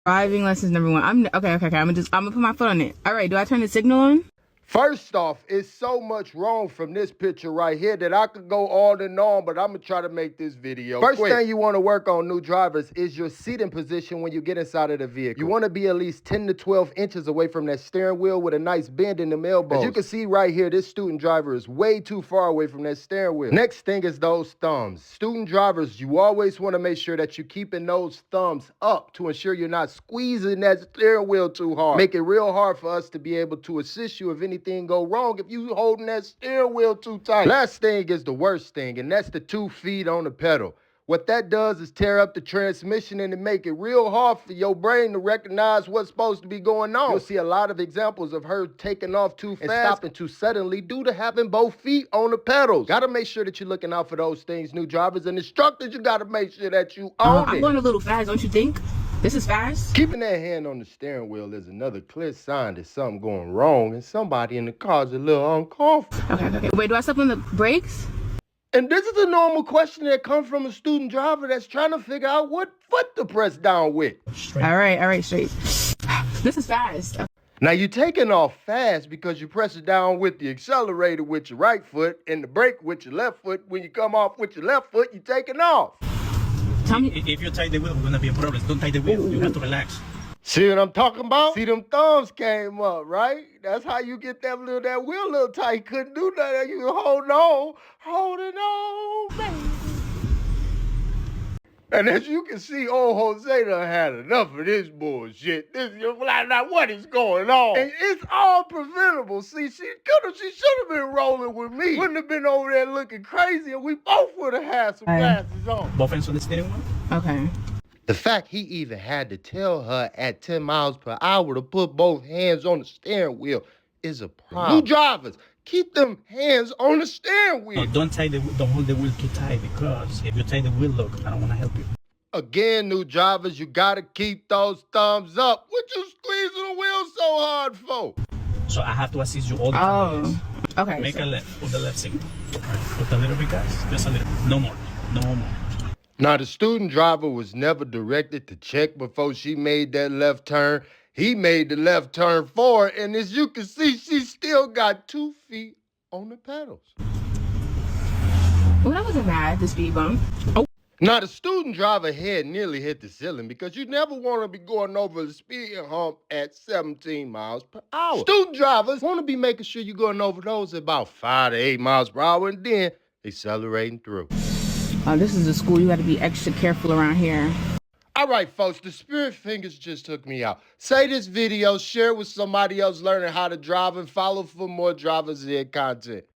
Driving lessons number one. Okay. I'm gonna put my foot on it. All right, do I turn the signal on? First off, it's so much wrong from this picture right here that I could go on and on, but I'm gonna try to make this video quick. First thing you wanna work on, new drivers, is your seating position when you get inside of the vehicle. You wanna be at least 10 to 12 inches away from that steering wheel with a nice bend in the elbows. As you can see right here, this student driver is way too far away from that steering wheel. Next thing is those thumbs. Student drivers, you always wanna make sure that you're keeping those thumbs up to ensure you're not squeezing that steering wheel too hard. Make it real hard for us to be able to assist you if anything go wrong if you holding that steering wheel too tight. Last thing is the worst thing, and that's the 2 feet on the pedal. What that does is tear up the transmission and it make it real hard for your brain to recognize what's supposed to be going on. You'll see a lot of examples of her taking off too fast and stopping too suddenly due to having both feet on the pedals. Gotta make sure that you're looking out for those things, new drivers and instructors. You gotta make sure that you own it. I'm going a little fast, don't you think? This is fast. Keeping that hand on the steering wheel is another clear sign that something going wrong and somebody in the car's a little uncomfortable. Okay. Wait, do I step on the brakes? And this is a normal question that comes from a student driver that's trying to figure out what foot to press down with. Straight. All right, straight. This is fast. Now you're taking off fast because you press it down with the accelerator with your right foot and the brake with your left foot. When you come off with your left foot, you're taking off. Tell me. If you tie the wheel, it's gonna be a problem. Don't tie the wheel. You have to relax. See what I'm talking about? See, them thumbs came up, right? That's how you get that wheel a little tight. Couldn't do nothing. You holding on, baby. And as you can see, old Jose done had enough of this bullshit. What is going on? And it's all preventable. See, she should have been rolling with me. Wouldn't have been over there looking crazy, and we both would have had some glasses on. Both hands on the steering wheel? Okay. The fact he even had to tell her at 10 miles per hour to put both hands on the steering wheel is a problem. New drivers, keep them hands on the steering wheel. No, don't hold the wheel too tight, because if you tie the wheel, look, I don't want to help you. Again, new drivers, you gotta keep those thumbs up. What you squeezing the wheel so hard for? So I have to assist you all the time. Oh, okay. Make a left, put the left signal. All right, put a little bit, guys, just a little. No more. Now, the student driver was never directed to check before she made that left turn. He made the left turn for her, and as you can see, she still got 2 feet on the pedals. Well, that wasn't bad, the speed bump. Oh. Now, the student driver head nearly hit the ceiling because you never want to be going over the speed hump at 17 miles per hour. Student drivers want to be making sure you're going over those at about 5 to 8 miles per hour and then accelerating through. This is a school. You got to be extra careful around here. All right, folks, the spirit fingers just took me out. Say this video, share it with somebody else learning how to drive, and follow for more Drivers Ed content.